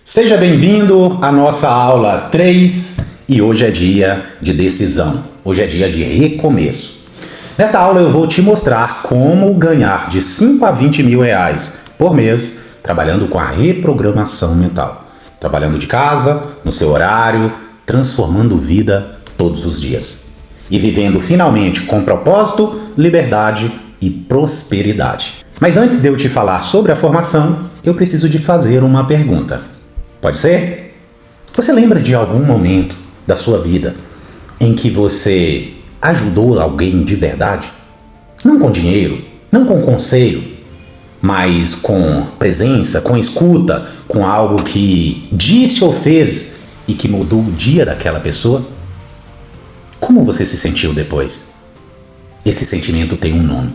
Seja bem-vindo à nossa aula 3 e hoje é dia de decisão, hoje é dia de recomeço. Nesta aula eu vou te mostrar como ganhar de 5 a 20 mil reais por mês trabalhando com a reprogramação mental. Trabalhando de casa, no seu horário, transformando vida todos os dias. E vivendo finalmente com propósito, liberdade e prosperidade. Mas antes de eu te falar sobre a formação, eu preciso de fazer uma pergunta. Pode ser? Você lembra de algum momento da sua vida em que você ajudou alguém de verdade? Não com dinheiro, não com conselho, mas com presença, com escuta, com algo que disse ou fez e que mudou o dia daquela pessoa? Como você se sentiu depois? Esse sentimento tem um nome.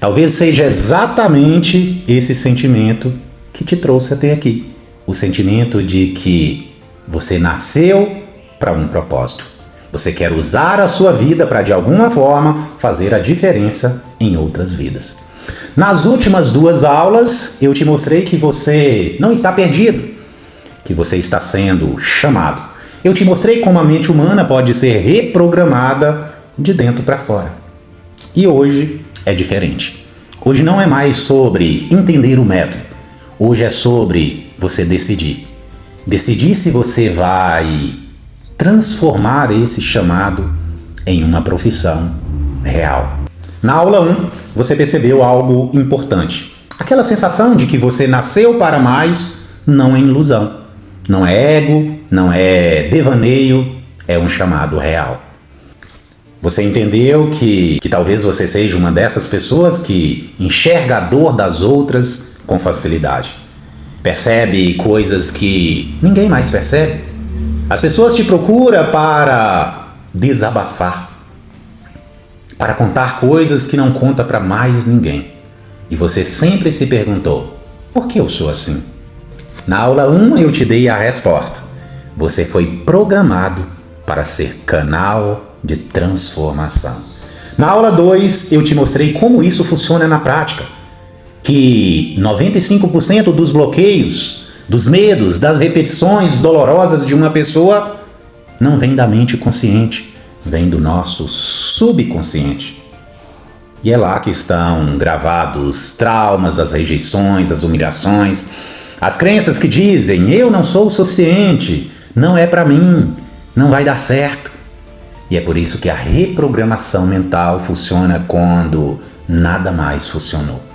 Talvez seja exatamente esse sentimento que te trouxe até aqui. O sentimento de que você nasceu para um propósito. Você quer usar a sua vida para, de alguma forma, fazer a diferença em outras vidas. Nas últimas 2 aulas, eu te mostrei que você não está perdido, que você está sendo chamado. Eu te mostrei como a mente humana pode ser reprogramada de dentro para fora. E hoje é diferente. Hoje não é mais sobre entender o método. Hoje é sobre você decidir. Decidir se você vai transformar esse chamado em uma profissão real. Na aula 1, você percebeu algo importante. Aquela sensação de que você nasceu para mais não é ilusão. Não é ego, não é devaneio, é um chamado real. Você entendeu que talvez você seja uma dessas pessoas que enxerga a dor das outras com facilidade. Percebe coisas que ninguém mais percebe. As pessoas te procuram para desabafar, para contar coisas que não conta para mais ninguém. E você sempre se perguntou, por que eu sou assim? Na aula 1 eu te dei a resposta. Você foi programado para ser canal de transformação. Na aula 2 eu te mostrei como isso funciona na prática. Que 95% dos bloqueios, dos medos, das repetições dolorosas de uma pessoa não vem da mente consciente, vem do nosso subconsciente. E é lá que estão gravados traumas, as rejeições, as humilhações, as crenças que dizem, eu não sou o suficiente, não é para mim, não vai dar certo. E é por isso que a reprogramação mental funciona quando nada mais funcionou.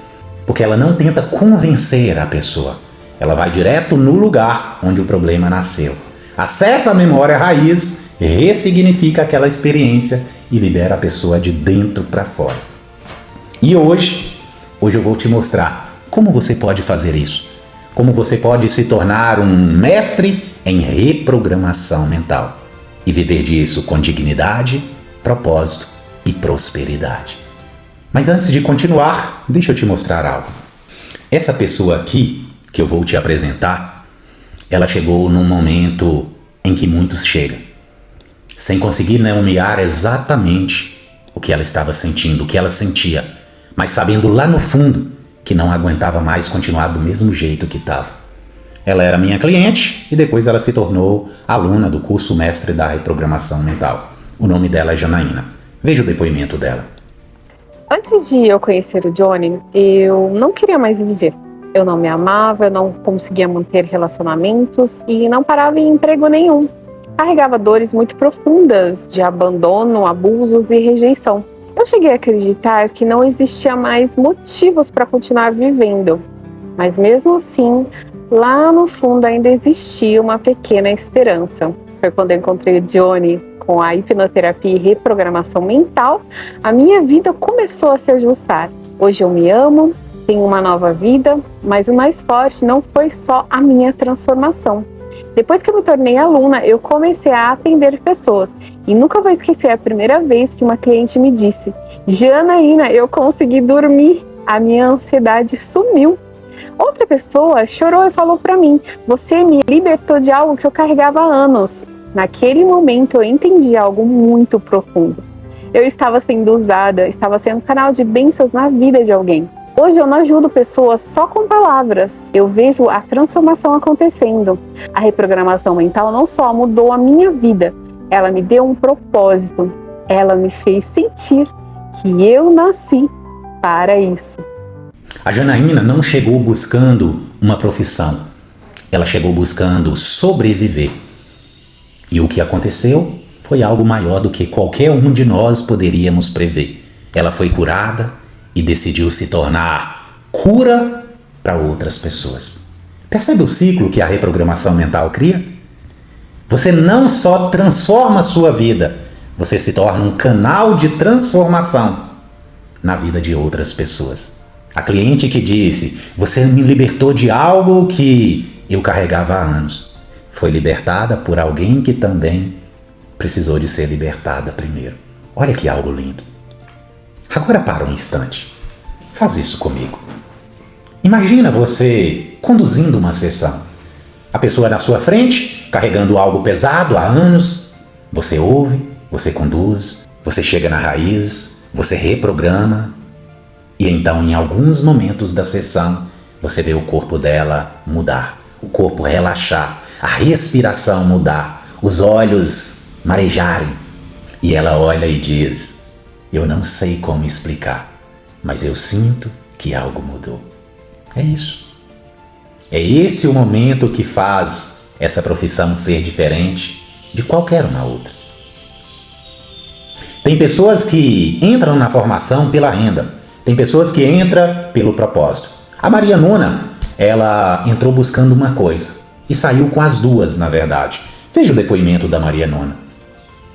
Porque ela não tenta convencer a pessoa. Ela vai direto no lugar onde o problema nasceu. Acessa a memória raiz, ressignifica aquela experiência e libera a pessoa de dentro para fora. E hoje eu vou te mostrar como você pode fazer isso. Como você pode se tornar um mestre em reprogramação mental. E viver disso com dignidade, propósito e prosperidade. Mas antes de continuar, deixa eu te mostrar algo. Essa pessoa aqui, que eu vou te apresentar, ela chegou num momento em que muitos chegam, sem conseguir nomear exatamente o que ela estava sentindo, o que ela sentia, mas sabendo lá no fundo que não aguentava mais continuar do mesmo jeito que estava. Ela era minha cliente e depois ela se tornou aluna do curso Mestre da Reprogramação Mental. O nome dela é Janaína. Veja o depoimento dela. Antes de eu conhecer o Johnny, eu não queria mais viver. Eu não me amava, eu não conseguia manter relacionamentos e não parava em emprego nenhum. Carregava dores muito profundas de abandono, abusos e rejeição. Eu cheguei a acreditar que não existia mais motivos para continuar vivendo. Mas mesmo assim, lá no fundo ainda existia uma pequena esperança. Foi quando eu encontrei o Johnny. Com a hipnoterapia e reprogramação mental, a minha vida começou a se ajustar. Hoje eu me amo, tenho uma nova vida, mas o mais forte não foi só a minha transformação. Depois que eu me tornei aluna, eu comecei a atender pessoas. E nunca vou esquecer a primeira vez que uma cliente me disse, Janaína, eu consegui dormir, a minha ansiedade sumiu. Outra pessoa chorou e falou para mim, você me libertou de algo que eu carregava há anos. Naquele momento eu entendi algo muito profundo. Eu estava sendo usada, estava sendo canal de bênçãos na vida de alguém. Hoje eu não ajudo pessoas só com palavras. Eu vejo a transformação acontecendo. A reprogramação mental não só mudou a minha vida, ela me deu um propósito. Ela me fez sentir que eu nasci para isso. A Janaína não chegou buscando uma profissão. Ela chegou buscando sobreviver. E o que aconteceu foi algo maior do que qualquer um de nós poderíamos prever. Ela foi curada e decidiu se tornar cura para outras pessoas. Percebe o ciclo que a reprogramação mental cria? Você não só transforma a sua vida, você se torna um canal de transformação na vida de outras pessoas. A cliente que disse: você me libertou de algo que eu carregava há anos. Foi libertada por alguém que também precisou de ser libertada primeiro. Olha que algo lindo. Agora para um instante. Faz isso comigo. Imagina você conduzindo uma sessão. A pessoa na sua frente, carregando algo pesado há anos. Você ouve, você conduz, você chega na raiz, você reprograma. E então, em alguns momentos da sessão, você vê o corpo dela mudar, o corpo relaxar, a respiração mudar, os olhos marejarem. E ela olha e diz: eu não sei como explicar, mas eu sinto que algo mudou. É isso. É esse o momento que faz essa profissão ser diferente de qualquer uma outra. Tem pessoas que entram na formação pela renda. Tem pessoas que entram pelo propósito. A Maria Nona, ela entrou buscando uma coisa e saiu com as duas, na verdade. Veja o depoimento da Maria Nona.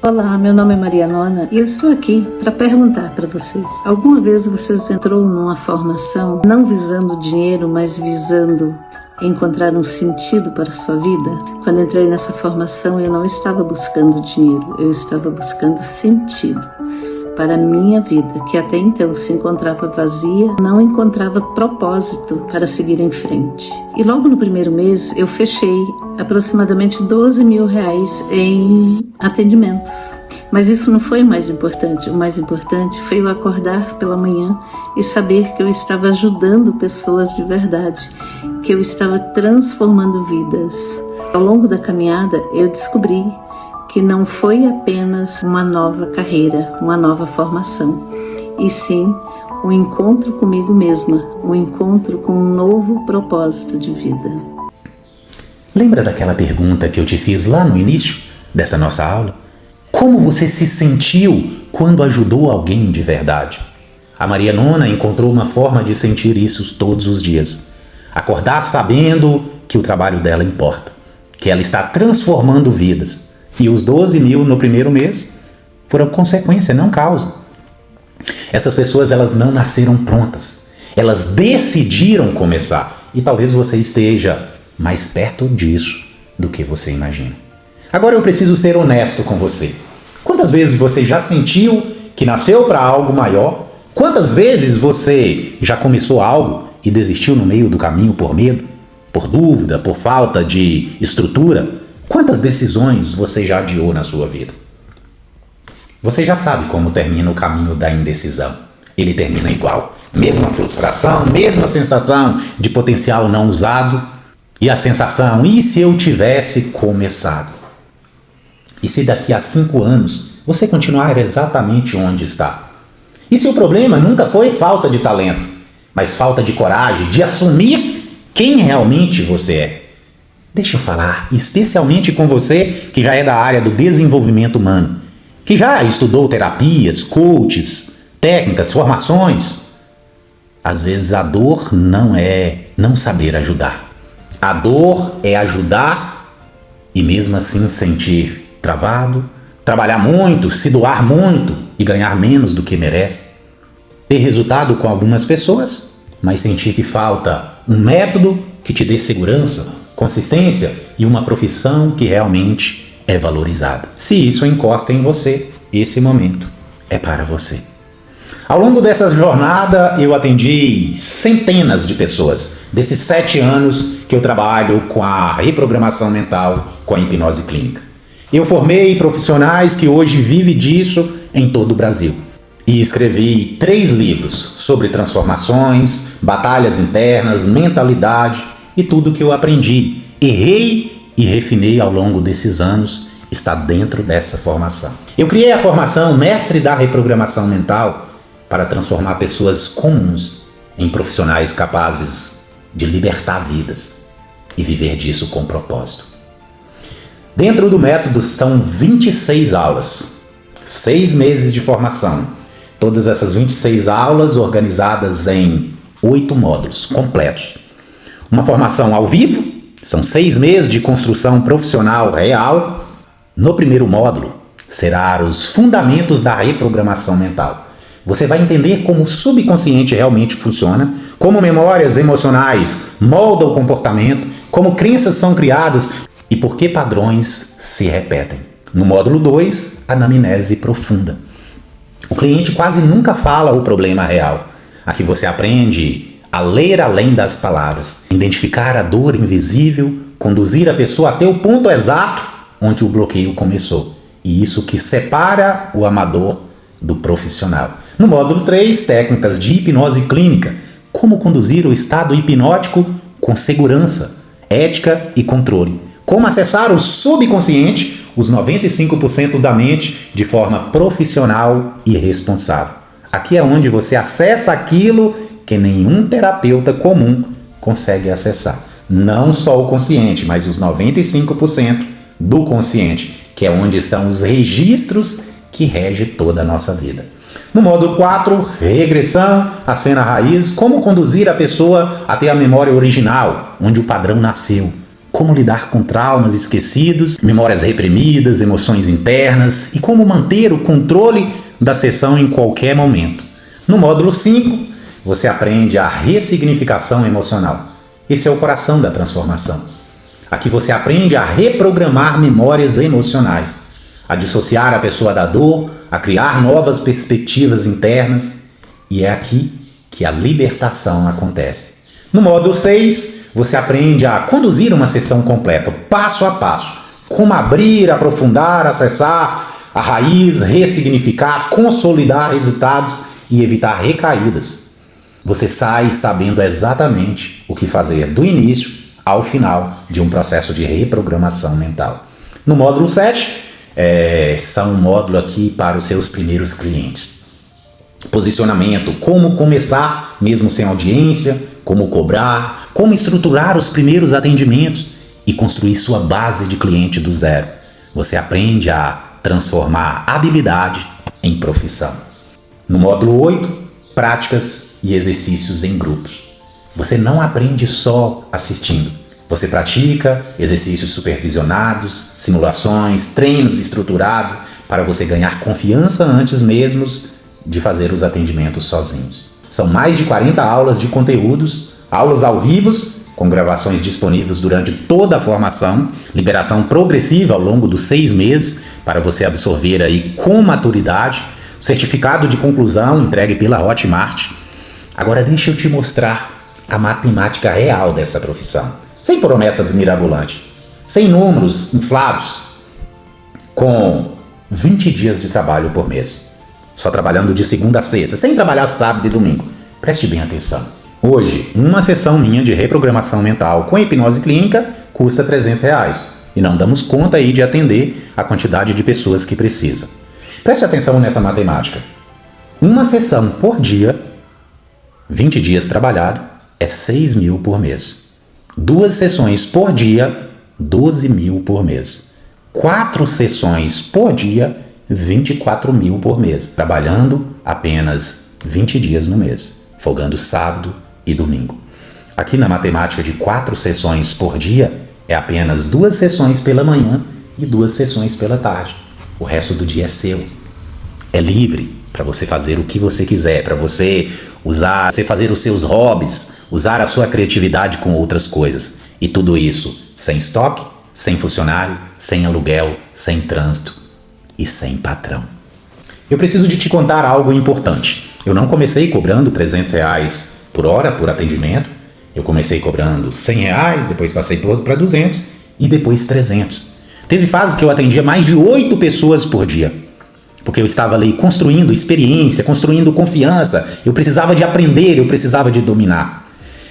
Olá, meu nome é Maria Nona e eu estou aqui para perguntar para vocês. Alguma vez vocês entrou numa formação não visando dinheiro, mas visando encontrar um sentido para a sua vida? Quando entrei nessa formação, eu não estava buscando dinheiro, eu estava buscando sentido para a minha vida, que até então se encontrava vazia, não encontrava propósito para seguir em frente. E logo no primeiro mês eu fechei aproximadamente R$12 mil em atendimentos. Mas isso não foi o mais importante. O mais importante foi eu acordar pela manhã e saber que eu estava ajudando pessoas de verdade, que eu estava transformando vidas. Ao longo da caminhada eu descobri que não foi apenas uma nova carreira, uma nova formação, e sim um encontro comigo mesma, um encontro com um novo propósito de vida. Lembra daquela pergunta que eu te fiz lá no início dessa nossa aula? Como você se sentiu quando ajudou alguém de verdade? A Maria Nona encontrou uma forma de sentir isso todos os dias. Acordar sabendo que o trabalho dela importa, que ela está transformando vidas. E os 12 mil no primeiro mês foram consequência, não causa. Essas pessoas, elas não nasceram prontas. Elas decidiram começar. E talvez você esteja mais perto disso do que você imagina. Agora eu preciso ser honesto com você. Quantas vezes você já sentiu que nasceu para algo maior? Quantas vezes você já começou algo e desistiu no meio do caminho por medo, por dúvida, por falta de estrutura? Quantas decisões você já adiou na sua vida? Você já sabe como termina o caminho da indecisão. Ele termina igual. Mesma frustração, mesma sensação de potencial não usado. E a sensação: e se eu tivesse começado? E se daqui a 5 anos você continuar exatamente onde está? E se o problema nunca foi falta de talento, mas falta de coragem de assumir quem realmente você é? Deixa eu falar, especialmente com você que já é da área do desenvolvimento humano, que já estudou terapias, coaches, técnicas, formações. Às vezes a dor não é não saber ajudar. A dor é ajudar e mesmo assim sentir travado, trabalhar muito, se doar muito e ganhar menos do que merece. Ter resultado com algumas pessoas, mas sentir que falta um método que te dê segurança, consistência e uma profissão que realmente é valorizada. Se isso encosta em você, esse momento é para você. Ao longo dessa jornada, eu atendi centenas de pessoas, desses 7 anos que eu trabalho com a reprogramação mental, com a hipnose clínica. Eu formei profissionais que hoje vivem disso em todo o Brasil. E escrevi 3 livros sobre transformações, batalhas internas, mentalidade e tudo que eu aprendi, errei e refinei ao longo desses anos está dentro dessa formação. Eu criei a formação Mestre da Reprogramação Mental para transformar pessoas comuns em profissionais capazes de libertar vidas e viver disso com propósito. Dentro do método são 26 aulas, 6 meses de formação. Todas essas 26 aulas organizadas em 8 módulos completos. Uma formação ao vivo, são 6 meses de construção profissional real. No primeiro módulo, será os fundamentos da reprogramação mental. Você vai entender como o subconsciente realmente funciona, como memórias emocionais moldam o comportamento, como crenças são criadas e por que padrões se repetem. No módulo 2, anamnese profunda. O cliente quase nunca fala o problema real. Aqui você aprende a ler além das palavras, identificar a dor invisível, conduzir a pessoa até o ponto exato onde o bloqueio começou. E isso que separa o amador do profissional. No módulo 3, técnicas de hipnose clínica. Como conduzir o estado hipnótico com segurança, ética e controle. Como acessar o subconsciente, os 95% da mente, de forma profissional e responsável. Aqui é onde você acessa aquilo que nenhum terapeuta comum consegue acessar. Não só o consciente, mas os 95% do consciente, que é onde estão os registros que regem toda a nossa vida. No módulo 4, regressão, a cena raiz, como conduzir a pessoa até a memória original, onde o padrão nasceu. Como lidar com traumas esquecidos, memórias reprimidas, emoções internas e como manter o controle da sessão em qualquer momento. No módulo 5, você aprende a ressignificação emocional. Esse é o coração da transformação. Aqui você aprende a reprogramar memórias emocionais, a dissociar a pessoa da dor, a criar novas perspectivas internas. E é aqui que a libertação acontece. No módulo 6, você aprende a conduzir uma sessão completa, passo a passo. Como abrir, aprofundar, acessar a raiz, ressignificar, consolidar resultados e evitar recaídas. Você sai sabendo exatamente o que fazer do início ao final de um processo de reprogramação mental. No módulo 7, são um módulo aqui para os seus primeiros clientes. Posicionamento, como começar mesmo sem audiência, como cobrar, como estruturar os primeiros atendimentos e construir sua base de cliente do zero. Você aprende a transformar habilidade em profissão. No módulo 8, práticas e exercícios em grupos. Você não aprende só assistindo. Você pratica exercícios supervisionados, simulações, treinos estruturados para você ganhar confiança antes mesmo de fazer os atendimentos sozinhos. São mais de 40 aulas de conteúdos, aulas ao vivo, com gravações disponíveis durante toda a formação, liberação progressiva ao longo dos 6 meses para você absorver aí com maturidade, certificado de conclusão entregue pela Hotmart. Agora deixa eu te mostrar a matemática real dessa profissão, sem promessas mirabolantes, sem números inflados, com 20 dias de trabalho por mês. Só trabalhando de segunda a sexta, sem trabalhar sábado e domingo. Preste bem atenção. Hoje, uma sessão minha de reprogramação mental com hipnose clínica custa R$300. E não damos conta aí de atender a quantidade de pessoas que precisa. Preste atenção nessa matemática. Uma sessão por dia, 20 dias trabalhado, é 6 mil por mês. 2 sessões por dia, 12 mil por mês. 4 sessões por dia, 24 mil por mês, trabalhando apenas 20 dias no mês, folgando sábado e domingo. Aqui na matemática de 4 sessões por dia, é apenas 2 sessões pela manhã e 2 sessões pela tarde. O resto do dia é seu. É livre para você fazer o que você quiser, para você usar, você fazer os seus hobbies, usar a sua criatividade com outras coisas. E tudo isso sem estoque, sem funcionário, sem aluguel, sem trânsito e sem patrão. Eu preciso de te contar algo importante. Eu não comecei cobrando R$300 por hora por atendimento. Eu comecei cobrando R$100, depois passei para 200 e depois 300. Teve fases que eu atendia mais de 8 pessoas por dia. porque eu estava ali construindo experiência, construindo confiança, eu precisava de aprender, eu precisava de dominar.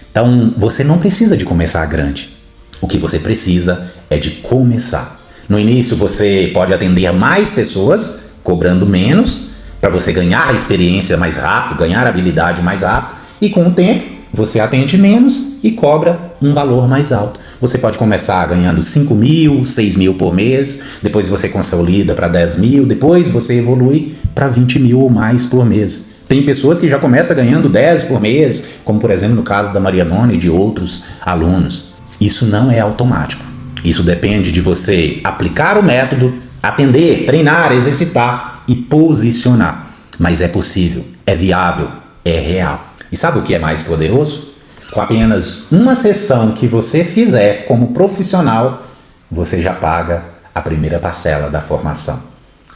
Então, você não precisa de começar grande. O que você precisa é de começar. No início, você pode atender mais pessoas, cobrando menos, para você ganhar experiência mais rápido, ganhar habilidade mais rápido, e com o tempo, você atende menos e cobra um valor mais alto. Você pode começar ganhando 5 mil, 6 mil por mês, depois você consolida para 10 mil, depois você evolui para 20 mil ou mais por mês. Tem pessoas que já começam ganhando 10 por mês, como por exemplo no caso da Maria Nona e de outros alunos. Isso não é automático. Isso depende de você aplicar o método, atender, treinar, exercitar e posicionar. Mas é possível, é viável, é real. E sabe o que é mais poderoso? Com apenas uma sessão que você fizer como profissional, você já paga a primeira parcela da formação.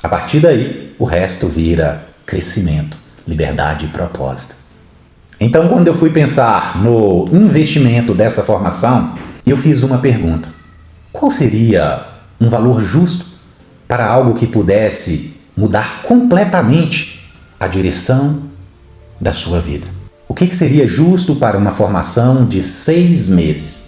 A partir daí, o resto vira crescimento, liberdade e propósito. Então, quando eu fui pensar no investimento dessa formação, eu fiz uma pergunta. Qual seria um valor justo para algo que pudesse mudar completamente a direção da sua vida? O que seria justo para uma formação de 6 meses?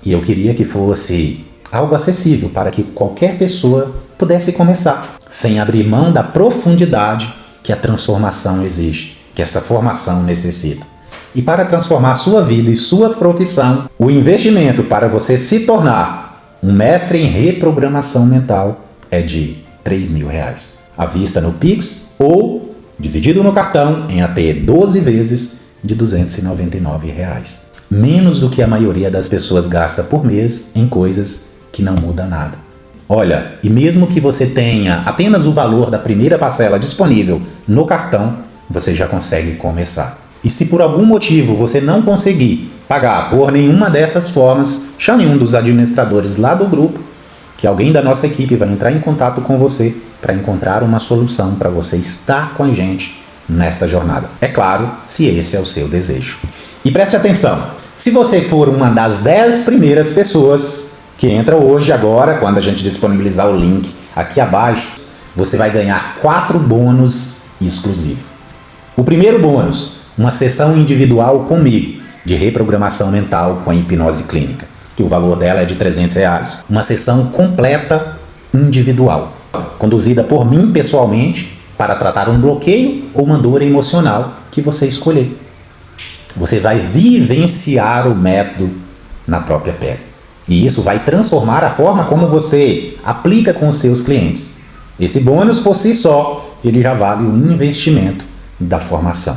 E eu queria que fosse algo acessível para que qualquer pessoa pudesse começar, sem abrir mão da profundidade que a transformação exige, que essa formação necessita. E para transformar sua vida e sua profissão, o investimento para você se tornar um mestre em reprogramação mental é de R$3.000, à vista no Pix ou dividido no cartão em até 12 vezes de R$299. Menos do que a maioria das pessoas gasta por mês em coisas que não mudam nada. Olha, e mesmo que você tenha apenas o valor da primeira parcela disponível no cartão, você já consegue começar. E se por algum motivo você não conseguir pagar por nenhuma dessas formas, chame um dos administradores lá do grupo, que alguém da nossa equipe vai entrar em contato com você para encontrar uma solução para você estar com a gente nesta jornada. É claro, se esse é o seu desejo. E preste atenção, se você for uma das 10 primeiras pessoas que entra hoje, agora, quando a gente disponibilizar o link aqui abaixo, você vai ganhar 4 bônus exclusivos. O primeiro bônus, uma sessão individual comigo, de reprogramação mental com a hipnose clínica, que o valor dela é de R$300. Uma sessão completa individual, conduzida por mim pessoalmente, para tratar um bloqueio ou uma dor emocional que você escolher. Você vai vivenciar o método na própria pele. E isso vai transformar a forma como você aplica com os seus clientes. Esse bônus por si só, ele já vale o investimento da formação.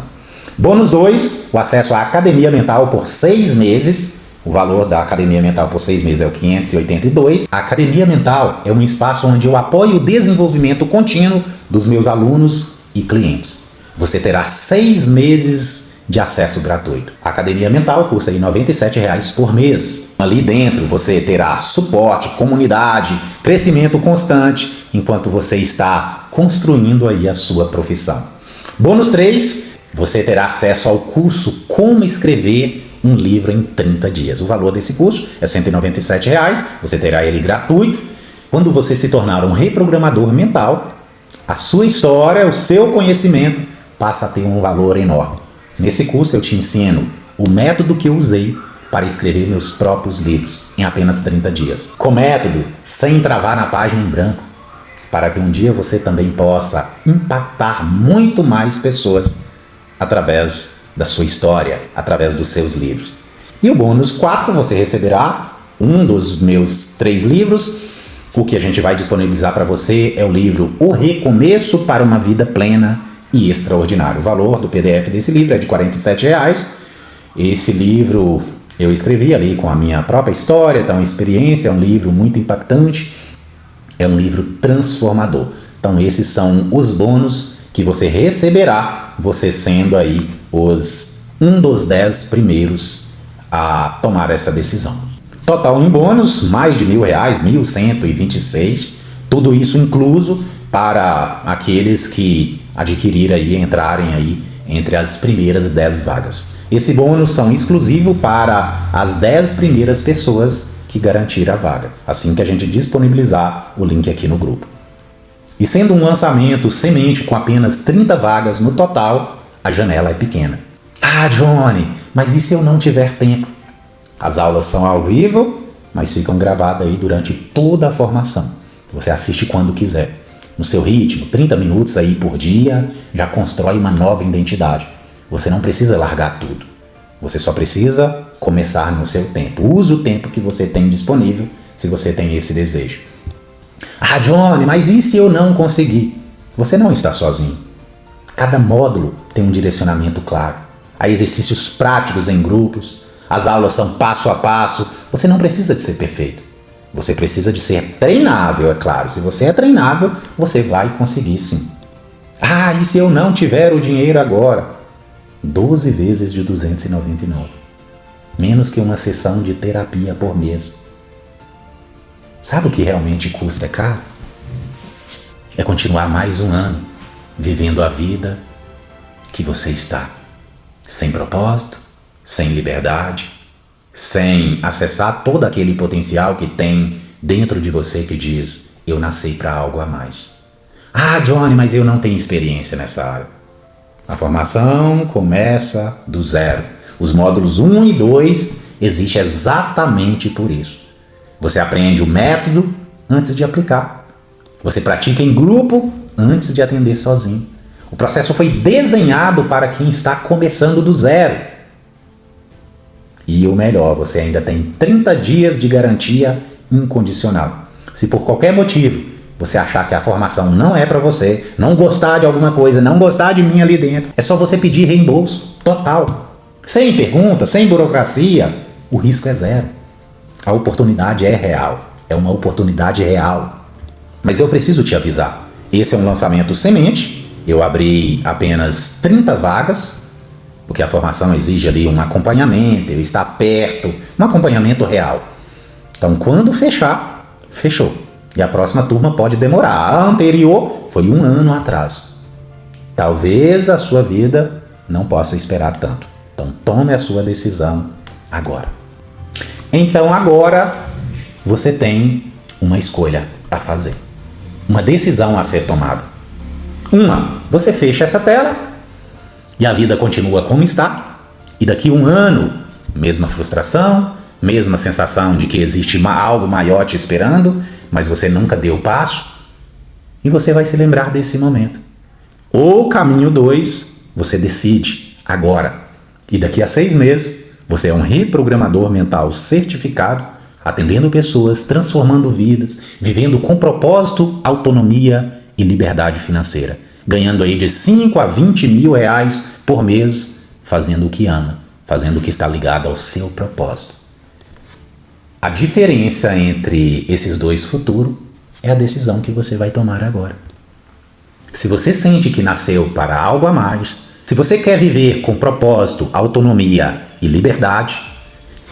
Bônus 2, o acesso à Academia Mental por 6 meses. O valor da Academia Mental por 6 meses é o 582. A Academia Mental é um espaço onde eu apoio o desenvolvimento contínuo dos meus alunos e clientes. Você terá 6 meses de acesso gratuito. A Academia Mental custa R$ 97,00 por mês. Ali dentro você terá suporte, comunidade, crescimento constante, enquanto você está construindo aí a sua profissão. Bônus 3, você terá acesso ao curso Como Escrever um Livro em 30 Dias. O valor desse curso é R$ 197,00, você terá ele gratuito. Quando você se tornar um reprogramador mental, a sua história, o seu conhecimento passa a ter um valor enorme. Nesse curso eu te ensino o método que eu usei para escrever meus próprios livros em apenas 30 dias. Com método, sem travar na página em branco, para que um dia você também possa impactar muito mais pessoas através da sua história, através dos seus livros. E o bônus 4, você receberá um dos meus 3 livros. O que a gente vai disponibilizar para você é o livro O Recomeço para uma Vida Plena e Extraordinária. O valor do PDF desse livro é de R$ 47,00. Esse livro eu escrevi ali com a minha própria história, então experiência, é um livro muito impactante, é um livro transformador. Então esses são os bônus que você receberá, você sendo aí um dos 10 primeiros a tomar essa decisão. Total em bônus, mais de R$1.000, 1.126, tudo isso incluso para aqueles que adquirir aí, entrarem aí entre as primeiras 10 vagas. Esse bônus são exclusivo para as 10 primeiras pessoas que garantir a vaga, assim que a gente disponibilizar o link aqui no grupo. E sendo um lançamento semente com apenas 30 vagas no total, a janela é pequena. Ah, Johnny, mas e se eu não tiver tempo? As aulas são ao vivo, mas ficam gravadas aí durante toda a formação. Você assiste quando quiser. No seu ritmo, 30 minutos aí por dia, já constrói uma nova identidade. Você não precisa largar tudo. Você só precisa começar no seu tempo. Use o tempo que você tem disponível, se você tem esse desejo. Ah, Johnny, mas e se eu não conseguir? Você não está sozinho. Cada módulo tem um direcionamento claro. Há exercícios práticos em grupos. As aulas são passo a passo. Você não precisa de ser perfeito. Você precisa de ser treinável, é claro. Se você é treinável, você vai conseguir sim. Ah, e se eu não tiver o dinheiro agora? 12 vezes de 299. Menos que uma sessão de terapia por mês. Sabe o que realmente custa caro? É continuar mais um ano vivendo a vida que você está. Sem propósito, sem liberdade, sem acessar todo aquele potencial que tem dentro de você que diz: eu nasci para algo a mais. Ah, Johnny, mas eu não tenho experiência nessa área. A formação começa do zero. Os módulos 1 e 2 existem exatamente por isso. Você aprende o método antes de aplicar. Você pratica em grupo antes de atender sozinho. O processo foi desenhado para quem está começando do zero. E o melhor, você ainda tem 30 dias de garantia incondicional. Se por qualquer motivo você achar que a formação não é para você, não gostar de alguma coisa, não gostar de mim ali dentro, é só você pedir reembolso total. Sem pergunta, sem burocracia, o risco é zero. A oportunidade é real. É uma oportunidade real. Mas eu preciso te avisar. Esse é um lançamento semente. Eu abri apenas 30 vagas, porque a formação exige ali um acompanhamento, eu estar perto, um acompanhamento real. Então, quando fechar, fechou. E a próxima turma pode demorar. A anterior foi 1 ano atrás. Talvez a sua vida não possa esperar tanto. Então, tome a sua decisão agora. Então agora você tem uma escolha a fazer. Uma decisão a ser tomada. Você fecha essa tela e a vida continua como está. E daqui 1 ano, mesma frustração, mesma sensação de que existe algo maior te esperando, mas você nunca deu o passo. E você vai se lembrar desse momento. Ou caminho 2, você decide agora. E daqui a 6 meses, você é um reprogramador mental certificado, atendendo pessoas, transformando vidas, vivendo com propósito, autonomia e liberdade financeira. Ganhando aí de 5 a 20 mil reais por mês, fazendo o que ama, fazendo o que está ligado ao seu propósito. A diferença entre esses dois futuros é a decisão que você vai tomar agora. Se você sente que nasceu para algo a mais, se você quer viver com propósito, autonomia e liberdade,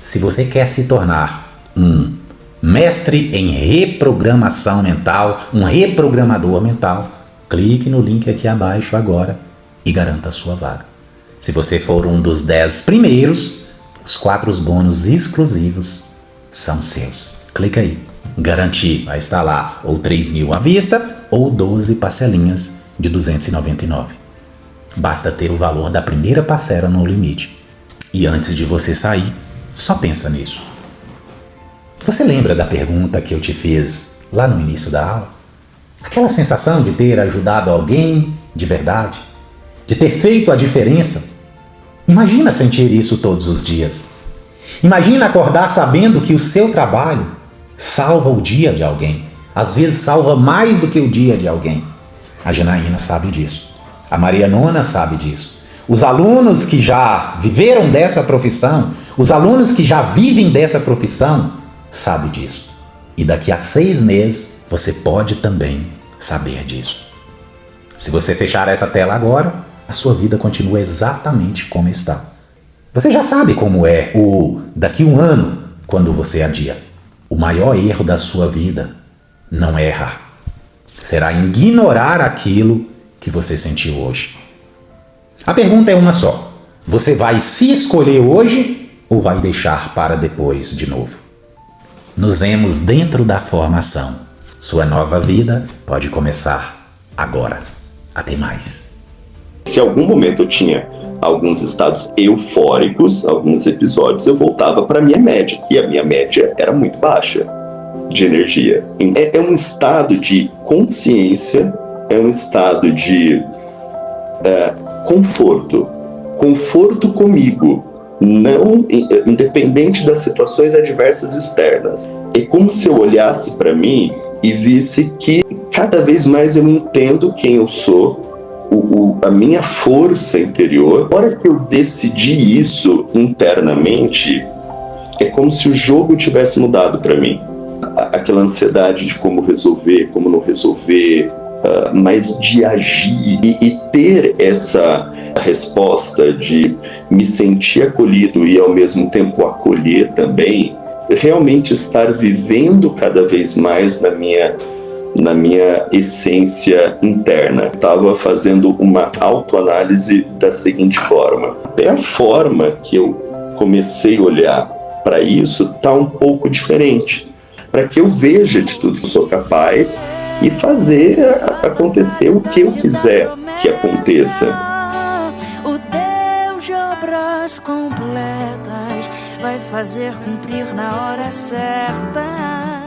se você quer se tornar um mestre em reprogramação mental, um reprogramador mental, clique no link aqui abaixo agora e garanta a sua vaga. Se você for um dos 10 primeiros, os 4 bônus exclusivos são seus. Clica aí. Garantir vai estar lá ou 3 mil à vista ou 12 parcelinhas de 299. Basta ter o valor da primeira parcela no limite. E antes de você sair, só pensa nisso. Você lembra da pergunta que eu te fiz lá no início da aula? Aquela sensação de ter ajudado alguém de verdade? De ter feito a diferença? Imagina sentir isso todos os dias. Imagina acordar sabendo que o seu trabalho salva o dia de alguém. Às vezes salva mais do que o dia de alguém. A Janaína sabe disso. A Marianona sabe disso. Os alunos que já viveram dessa profissão, os alunos que já vivem dessa profissão, sabem disso. E daqui a 6 meses, você pode também saber disso. Se você fechar essa tela agora, a sua vida continua exatamente como está. Você já sabe como é o daqui 1 ano, quando você adia. O maior erro da sua vida não é errar. Será ignorar aquilo que você sentiu hoje. A pergunta é uma só. Você vai se escolher hoje ou vai deixar para depois de novo? Nos vemos dentro da formação. Sua nova vida pode começar agora. Até mais. Se em algum momento eu tinha alguns estados eufóricos, alguns episódios, eu voltava para a minha média, e a minha média era muito baixa de energia. É um estado de consciência, é um estado de conforto comigo, não independente das situações adversas externas. É como se eu olhasse para mim e visse que cada vez mais eu entendo quem eu sou, a minha força interior. Na hora que eu decidi isso internamente, é como se o jogo tivesse mudado para mim. Aquela ansiedade de como resolver, como não resolver, mas de agir e ter essa resposta de me sentir acolhido e ao mesmo tempo acolher também, realmente estar vivendo cada vez mais na minha essência interna. Estava fazendo uma autoanálise da seguinte forma: até a forma que eu comecei a olhar para isso está um pouco diferente, para que eu veja de tudo que sou capaz e fazer acontecer o que eu quiser que aconteça. O Deus de obras completas vai fazer cumprir na hora certa.